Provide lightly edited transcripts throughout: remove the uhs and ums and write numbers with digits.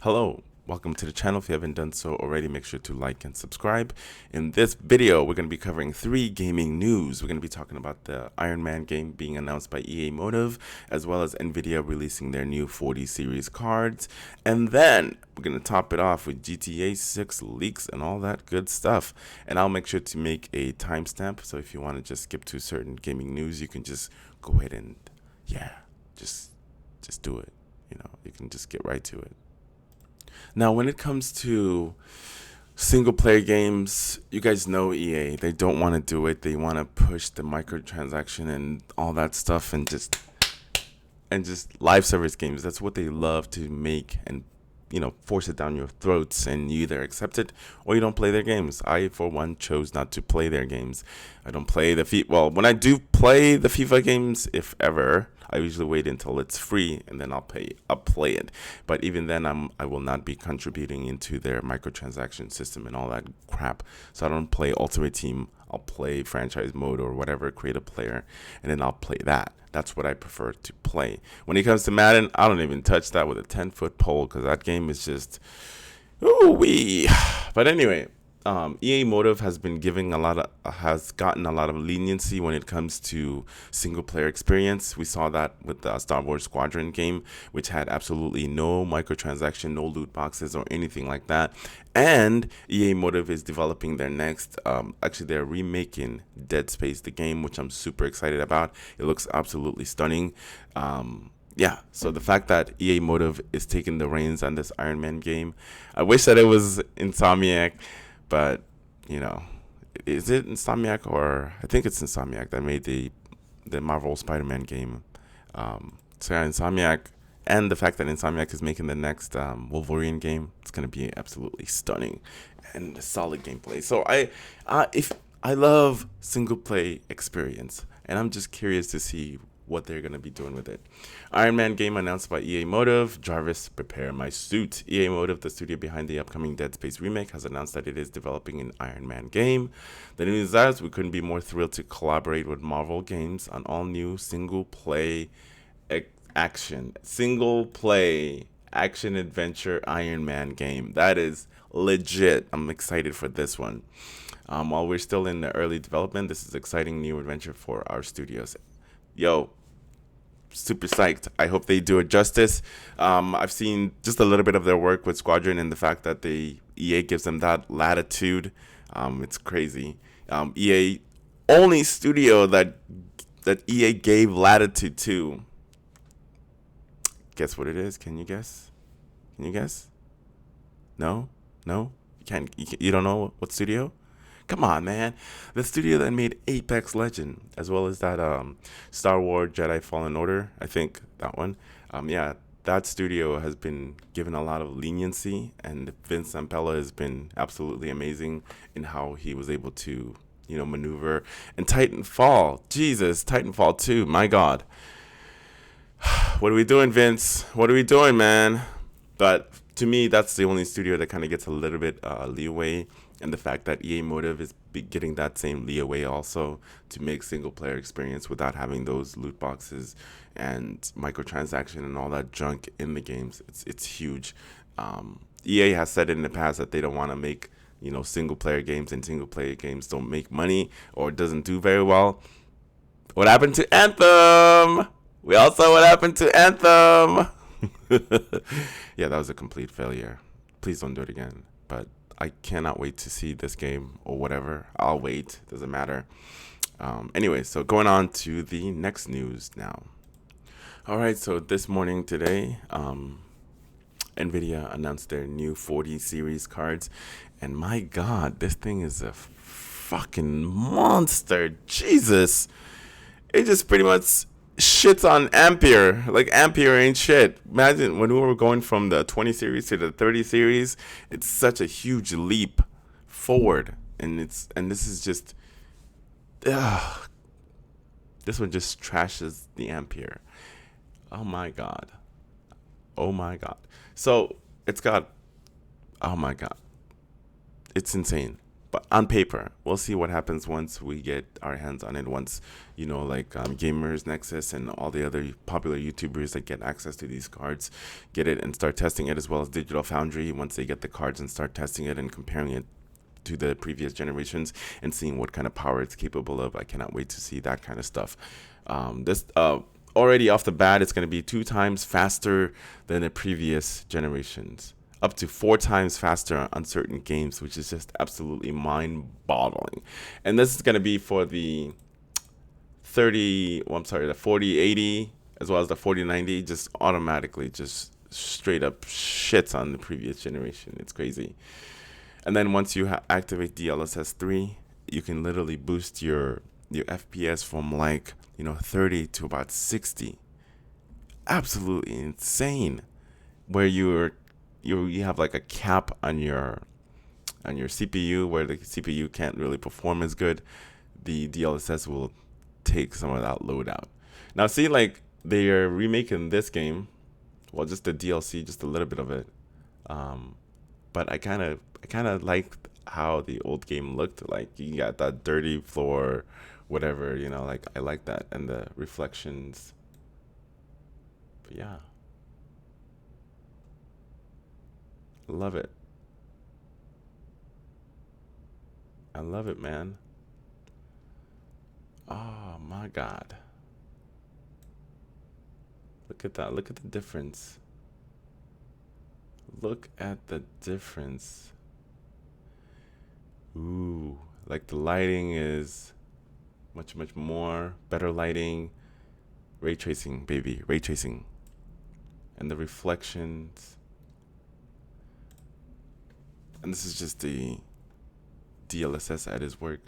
Hello, welcome to the channel. If you haven't done so already, make sure to like and subscribe. In this video, we're going to be covering 3 gaming news. We're going to be talking about the Iron Man game being announced by EA Motive, as well as Nvidia releasing their new 40 series cards. And then we're going to top it off with GTA 6 leaks and all that good stuff. And I'll make sure to make a timestamp, so if you want to just skip to certain gaming news, you can just go ahead and just do it. You can just get right to it. Now, when it comes to single player games, you guys know EA. They don't want to do it. They want to push the microtransaction and all that stuff and just live service games. That's what they love to make and force it down your throats, and you either accept it or you don't play their games. I, for one, chose not to play their games. I don't play the FIFA. Well, when I do play the FIFA games, if ever, I usually wait until it's free and then I'll play it. But even then, I will not be contributing into their microtransaction system and all that crap. So I don't play Ultimate Team. I'll play franchise mode or whatever, create a player, and then I'll play that. That's what I prefer to play. When it comes to Madden, I don't even touch that with a 10-foot pole because that game is just ooh-wee. But anyway, EA Motive has gotten a lot of leniency when it comes to single player experience. We saw that with the Star Wars Squadron game, which had absolutely no microtransaction, no loot boxes or anything like that. And EA Motive is developing their next, actually they're remaking Dead Space, the game, which I'm super excited about. It looks absolutely stunning. So the fact that EA Motive is taking the reins on this Iron Man game, I wish that it was Insomniac. But, is it Insomniac, or I think it's Insomniac that made the Marvel Spider-Man game. Insomniac, and the fact that Insomniac is making the next Wolverine game, it's going to be absolutely stunning and solid gameplay. So I love single play experience, and I'm just curious to see what they're going to be doing with it. Iron Man game announced by EA Motive. Jarvis, prepare my suit. EA Motive, the studio behind the upcoming Dead Space remake, has announced that it is developing an Iron Man game. The news is we couldn't be more thrilled to collaborate with Marvel Games on all new single play action adventure Iron Man game. That is legit. I'm excited for this one. While we're still in the early development, this is exciting new adventure for our studios. Yo, super psyched. I hope they do it justice. I've seen just a little bit of their work with Squadron, and the fact that EA gives them that latitude, it's crazy. EA, only studio that EA gave latitude to. Guess what it is? Can you guess? No? You can't. You don't know what studio? Come on, man. The studio that made Apex Legend, as well as that Star Wars Jedi Fallen Order, I think that one. That studio has been given a lot of leniency, and Vince Zampella has been absolutely amazing in how he was able to, maneuver. And Titanfall, Jesus, Titanfall 2, my God. What are we doing, Vince? What are we doing, man? But to me, that's the only studio that kind of gets a little bit leeway. And the fact that EA Motive is getting that same leeway also to make single player experience without having those loot boxes and microtransaction and all that junk in the games, it's huge. EA has said in the past that they don't want to make single player games, and single player games don't make money or doesn't do very well. What happened to Anthem? We all saw what happened to Anthem. Yeah, that was a complete failure. Please don't do it again. But I cannot wait to see this game or whatever. I'll wait. Doesn't matter. Anyway, so going on to the next news now. All right, so this morning today, Nvidia announced their new 40 series cards. And my God, this thing is a fucking monster. Jesus. It just pretty much shits on Ampere. Like, Ampere ain't shit. Imagine when we were going from the 20 series to the 30 series, it's such a huge leap forward. And this is just this one just trashes the Ampere. Oh my God. So it's got, oh my God, it's insane. but on paper, we'll see what happens once we get our hands on it. Once, like Gamers Nexus and all the other popular YouTubers that get access to these cards get it and start testing it, as well as Digital Foundry, once they get the cards and start testing it and comparing it to the previous generations and seeing what kind of power it's capable of. I cannot wait to see that kind of stuff. This already off the bat, it's going to be 2 times faster than the previous generations, up to 4 times faster on certain games, which is just absolutely mind-boggling. And this is going to be for the 4080 as well as the 4090, just automatically, just straight up shits on the previous generation. It's crazy. And then once you activate DLSS 3, you can literally boost your FPS from 30 to about 60. Absolutely insane. Where you have like a cap on your CPU, where the CPU can't really perform as good, the DLSS will take some of that load out. Now see, they are remaking this game, well, just the DLC, just a little bit of it, but I kind of liked how the old game looked. Like, you got that dirty floor, whatever, I like that, and the reflections. But yeah, love it. I love it, man. Oh my God, look at that. Look at the difference. Look at the difference. Ooh, like the lighting is much more better lighting. Ray tracing, baby, ray tracing. And the reflections. And this is just the DLSS at its work.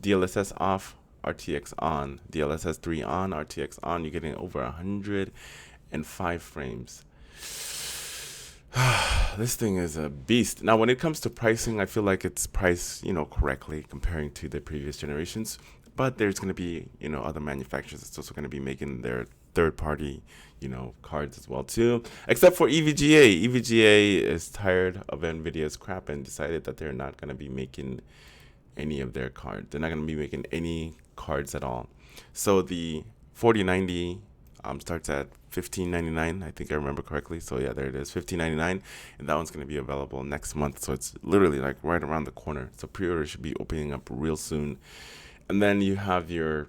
DLSS off, RTX on. DLSS 3 on, RTX on. You're getting over 105 frames. This thing is a beast. Now, when it comes to pricing, I feel like it's priced, correctly comparing to the previous generations. But there's going to be, other manufacturers that's also going to be making their third-party, cards as well too. Except for EVGA. EVGA is tired of NVIDIA's crap and decided that they're not going to be making any of their cards. They're not going to be making any cards at all. So the 4090 starts at $15.99, I think I remember correctly. So yeah, there it is, $15.99, and that one's going to be available next month. So it's literally right around the corner. So pre-order should be opening up real soon. And then you have your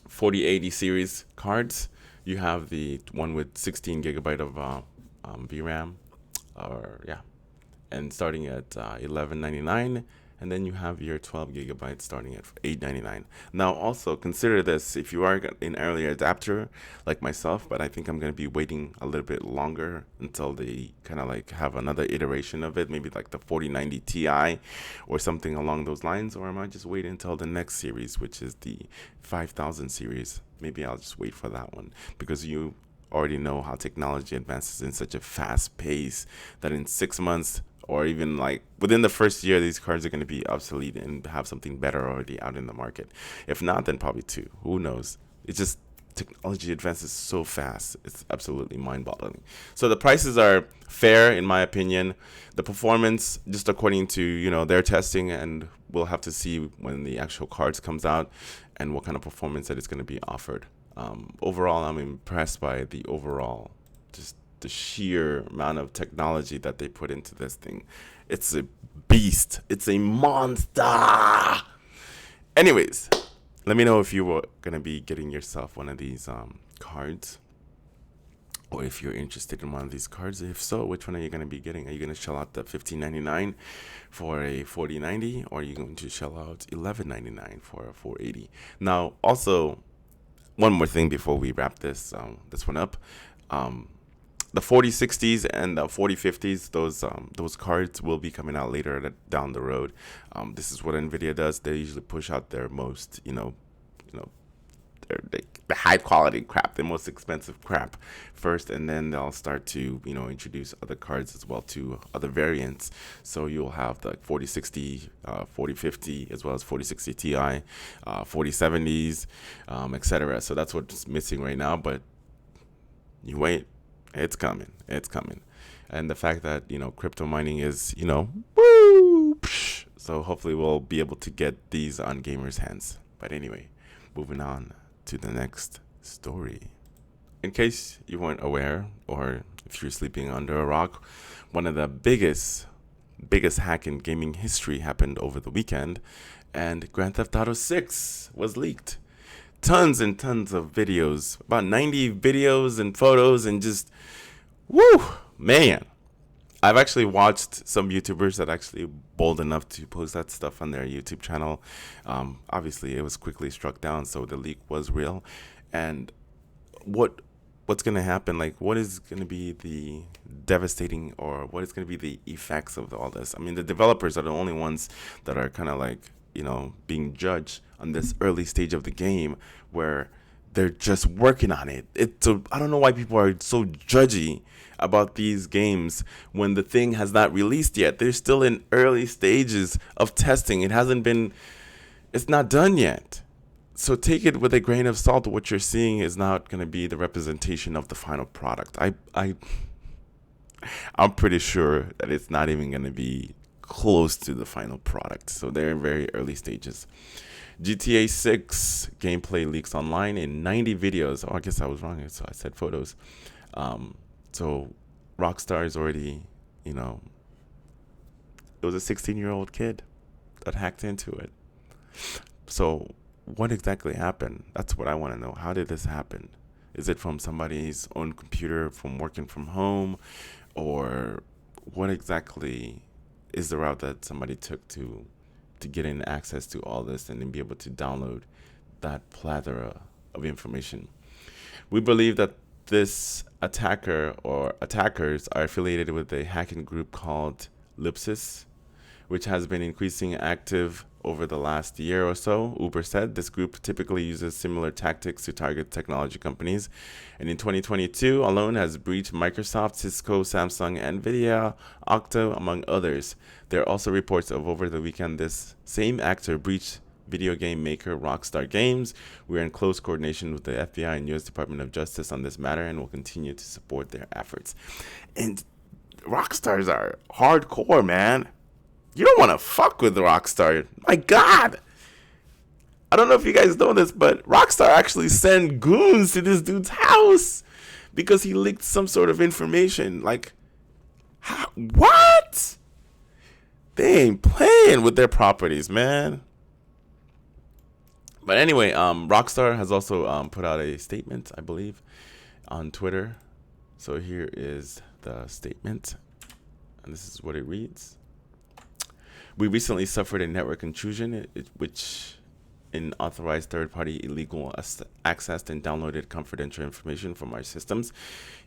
4080 series cards. You have the one with 16 gigabyte of VRAM, and starting at $11.99. And then you have your 12 gigabytes starting at $8.99. Now, also consider this: if you are an early adapter like myself, but I think I'm going to be waiting a little bit longer until they kind of have another iteration of it, maybe like the 4090 Ti or something along those lines, or I might just wait until the next series, which is the 5000 series. Maybe I'll just wait for that one, because you already know how technology advances in such a fast pace that in 6 months, or even within the first year, these cards are going to be obsolete and have something better already out in the market. If not, then probably 2. Who knows? It's just technology advances so fast. It's absolutely mind-boggling. So the prices are fair, in my opinion. The performance, just according to their testing, and we'll have to see when the actual cards comes out and what kind of performance that is going to be offered. Overall, I'm impressed by the overall, just the sheer amount of technology that they put into this thing. It's a beast. It's a monster. Anyways, let me know if you were going to be getting yourself one of these cards, or if you're interested in one of these cards. If so, which one are you going to be getting? Are you going to shell out the $15.99 for a 4090, or are you going to shell out $11.99 for a 480? Now, also, one more thing before we wrap this one up. The 4060s and the 4050s, those cards will be coming out later down the road. This is what NVIDIA does. They usually push out their most, the high quality crap, the most expensive crap first, and then they'll start to introduce other cards as well to other variants. So you'll have the 4060, 4050, as well as 4060 Ti, 4070s, etc. So that's what's missing right now, but you wait. It's coming. It's coming. And the fact that, crypto mining is, So hopefully we'll be able to get these on gamers' hands. But anyway, moving on to the next story. In case you weren't aware, or if you're sleeping under a rock, one of the biggest hack in gaming history happened over the weekend, and Grand Theft Auto 6 was leaked. Tons and tons of videos, about 90 videos and photos, and just, woo, man. I've actually watched some YouTubers that actually bold enough to post that stuff on their YouTube channel. Obviously, it was quickly struck down, so the leak was real. And what's going to happen? Like, what is going to be the devastating, or what is going to be the effects of all this? I mean, the developers are the only ones that are kind of like, being judged on this early stage of the game where they're just working on it. I don't know why people are so judgy about these games when the thing has not released yet. They're still in early stages of testing. It's not done yet. So take it with a grain of salt. What you're seeing is not going to be the representation of the final product. I'm pretty sure that it's not even going to be close to the final product. So they're in very early stages. GTA 6 gameplay leaks online in 90 videos. Oh, I guess I was wrong. So I said photos. So Rockstar is already, it was a 16-year-old kid that hacked into it. So what exactly happened? That's what I want to know. How did this happen? Is it from somebody's own computer, from working from home? Or what exactly is the route that somebody took to get access to all this and then be able to download that plethora of information? We believe that this attacker or attackers are affiliated with a hacking group called Lipsis, which has been increasing active over the last year or so. Uber said this group typically uses similar tactics to target technology companies, and in 2022 alone has breached Microsoft, Cisco, Samsung, Nvidia, Okta, among others. There are also reports of over the weekend this same actor breached video game maker Rockstar Games. We are in close coordination with the FBI and U.S. Department of Justice on this matter and will continue to support their efforts. And Rockstars are hardcore, man. You don't want to fuck with Rockstar. My God. I don't know if you guys know this, but Rockstar actually sent goons to this dude's house because he leaked some sort of information. Like, what? They ain't playing with their properties, man. But anyway, Rockstar has also put out a statement, I believe, on Twitter. So here is the statement, and this is what it reads. We recently suffered a network intrusion, which unauthorized third-party illegal accessed and downloaded confidential information from our systems,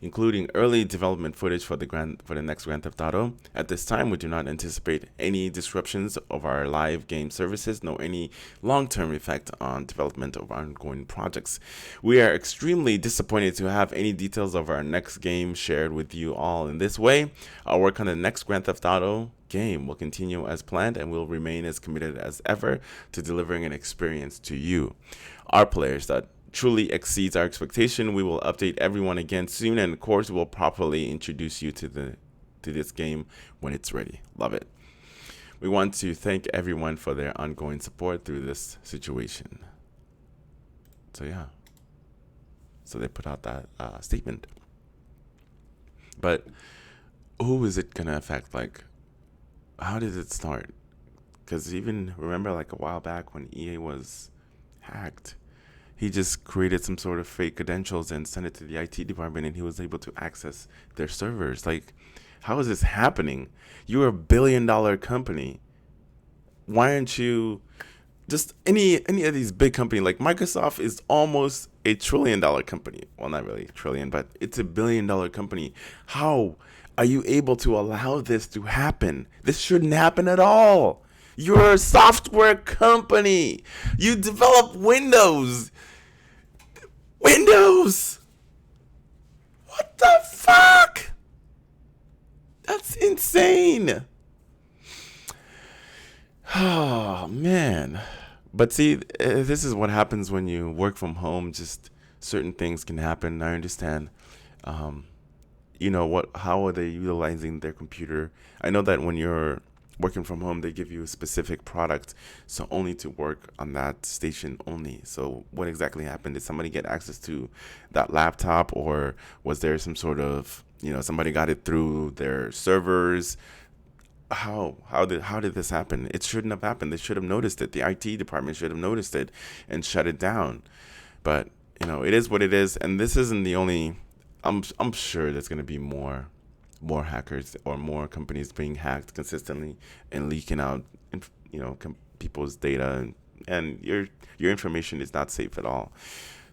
including early development footage for the next Grand Theft Auto. At this time, we do not anticipate any disruptions of our live game services, nor any long-term effect on development of ongoing projects. We are extremely disappointed to have any details of our next game shared with you all in this way. Our work on the next Grand Theft Auto game will continue as planned and will remain as committed as ever to delivering an experience to you, our players, that truly exceeds our expectation. We will update everyone again soon, and of course we'll properly introduce you to this game when it's ready. Love it. We want to thank everyone for their ongoing support through this situation. So yeah, so they put out that statement. But who is it gonna affect? Like, how did it start? Because even remember, like, a while back when EA was hacked, he just created some sort of fake credentials and sent it to the IT department, and he was able to access their servers. Like, how is this happening? You're a billion-dollar company. Why aren't you just any of these big companies? Like Microsoft is almost a $1 trillion company. Well, not really a trillion, but it's a $1 billion company. How are you able to allow this to happen? This shouldn't happen at all. You're a software company. You develop Windows. Windows. What the fuck? That's insane. Oh, man. But see, this is what happens when you work from home. Just certain things can happen. I understand. How are they utilizing their computer? I know that when you're working from home, they give you a specific product, so only to work on that station only. So what exactly happened? Did somebody get access to that laptop, or was there some sort of, somebody got it through their servers? How did this happen? It shouldn't have happened. They should have noticed it. The IT department should have noticed it and shut it down. But it is what it is, and this isn't the only. I'm sure there's gonna be more hackers or more companies being hacked consistently and leaking out, people's data, and your information is not safe at all.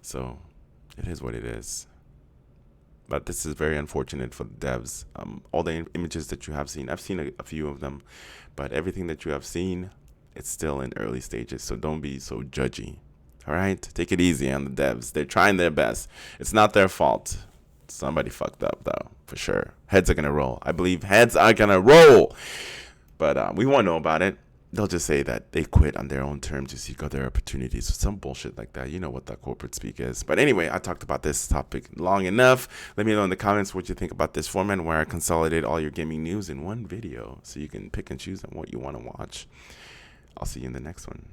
So it is what it is. But this is very unfortunate for the devs. All the images that you have seen, I've seen a few of them, but everything that you have seen, it's still in early stages. So don't be so judgy. All right, take it easy on the devs. They're trying their best. It's not their fault. Somebody fucked up though, for sure. Heads are gonna roll. I believe heads are gonna roll. But we won't know about it. They'll just say that they quit on their own terms to seek other opportunities. Some bullshit like that. You know what that corporate speak is. But anyway, I talked about this topic long enough. Let me know in the comments what you think about this format where I consolidate all your gaming news in one video so you can pick and choose on what you want to watch. I'll see you in the next one.